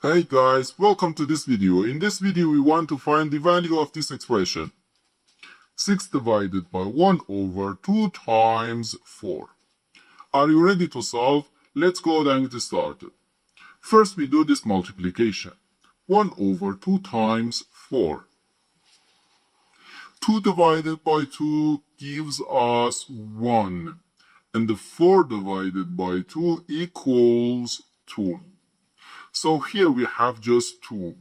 Hey guys, welcome to this video. In this video we want to find the value of this expression. 6 divided by 1 over 2 times 4. Are you ready to solve? Let's go ahead and get started. First we do this multiplication. 1 over 2 times 4. 2 divided by 2 gives us 1. And the 4 divided by 2 equals 2. So here we have just 2.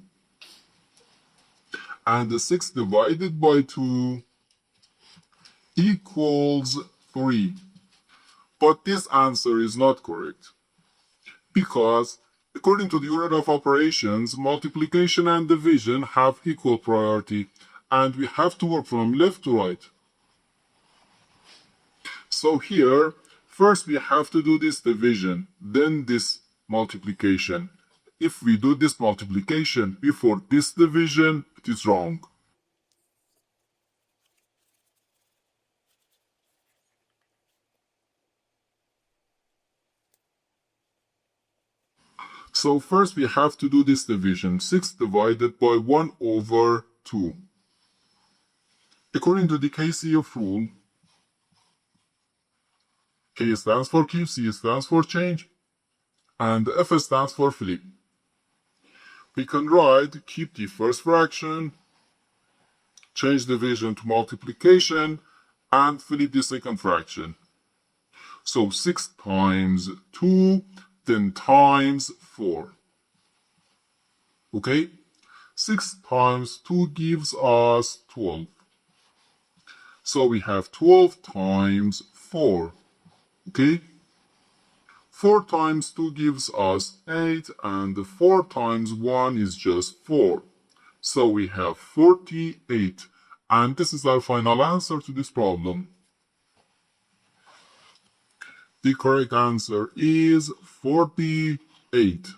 And the 6 divided by 2 equals 3. But this answer is not correct. Because according to the order of operations, multiplication and division have equal priority. And we have to work from left to right. So here, first we have to do this division, then this multiplication. If we do this multiplication before this division, it is wrong. So first we have to do this division, 6 divided by 1 over 2. According to the KCF rule, K stands for keep, C stands for change, and F stands for flip. We can write keep the first fraction, change division to multiplication, and flip the second fraction. So 6 times 2, then times 4. Okay? 6 times 2 gives us 12. So we have 12 times 4. Okay? 4 times 2 gives us 8, and 4 times 1 is just 4. So we have 48. And this is our final answer to this problem. The correct answer is 48.